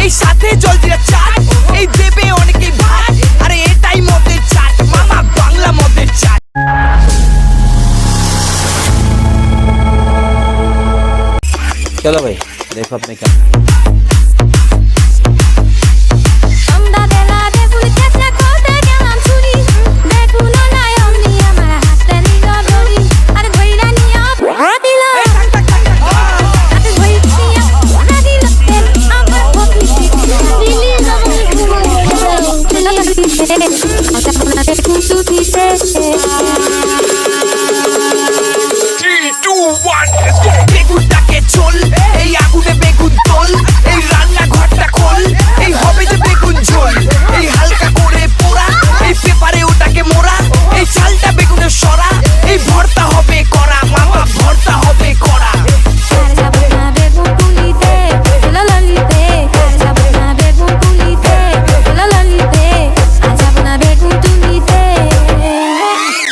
এই সাথে জলজিরা চাট, এই দেবে অনেকেই ভাত, আরে এটাই মদের চাট, মামা বাংলা মদের চাট। चलो भाई देखो अपने क्या বেগুনটাকে চল, এই আগুনে বেগুন তোল, এই রান্না ঘরটা খোল, এই হবে যে বেগুন ঝোল, এই হালকা করে পোড়া, এই পেপারে ওটাকে মোড়া, এই চালটা বেগুনের সরা, এই ভর্তা হবে করা, মামা ভর্তা হবে করা।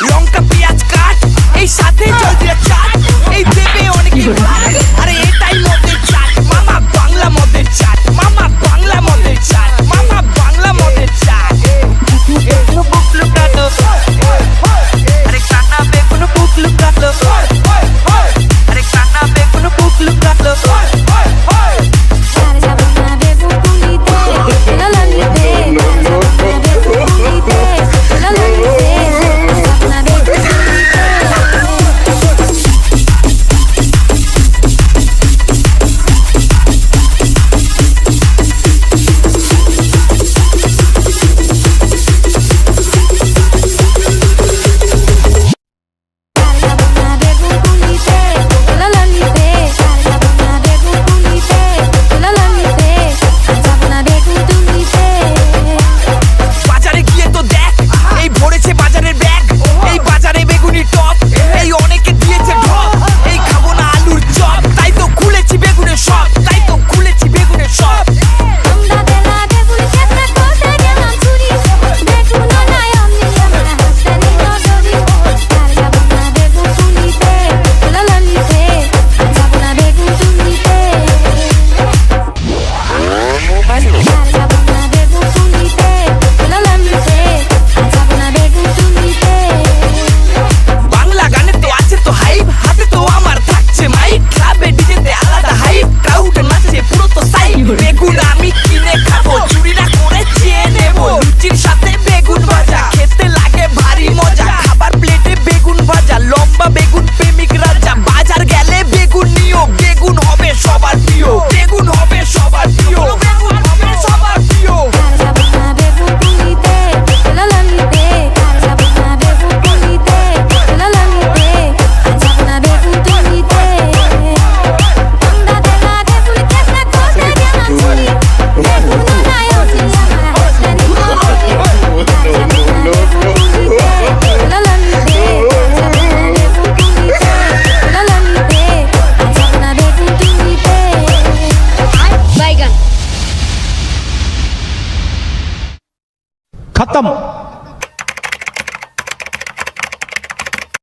লঙ্কা পেঁয়াজ কাট, এই সাথে জলজিরা চাট, এই দেবে অনেকেই ভাত, আরে এটাই মদের চাট, মামা বাংলা মদের চাট, মামা বাংলা মদের চাট, মামা বাংলা মদের চাট। বুক লুকালো, আরে কান্না বেগুন বুক লুকালো, আরে কান্না বেগুন বুক লুকালো। বাজারে গিয়ে তো দেখ, এই ভরেছে বাজারের ব্যাগ, এই বাজারে বেগুনি টপ, এই অনেকে দিয়েছে ঢপ, এই খাবো না আলুর চপ, তাই তো খুলেছি বেগুনের শপ, তাই তো খুলেছি বেগুনের শপ। বাংলা গানে তো আছে তো হাইপ, হাতে তো আমার থাকছে মাইক, ক্লাবে ডিজেতে আলাদা হাইপ, ক্রাউডে নাচে পুরো তো সাইড, বেগুন আমি কিনে খাবো, চুরি না করে চেয়ে নেবো, লুচির সাথে বেগুন ভাজা, খেতে লাগে ভারী মজা, খাবার প্লেটে বেগুন ভাজা, লম্বা বেগুন প্রেমিক রাজা, বাজার গেলে বেগুন নিও, বেগুন হবে সবার প্রিয়, বেগুন হবে সবার প্রিয়, বেগুন হবে সবার প্রিয়। खत्म।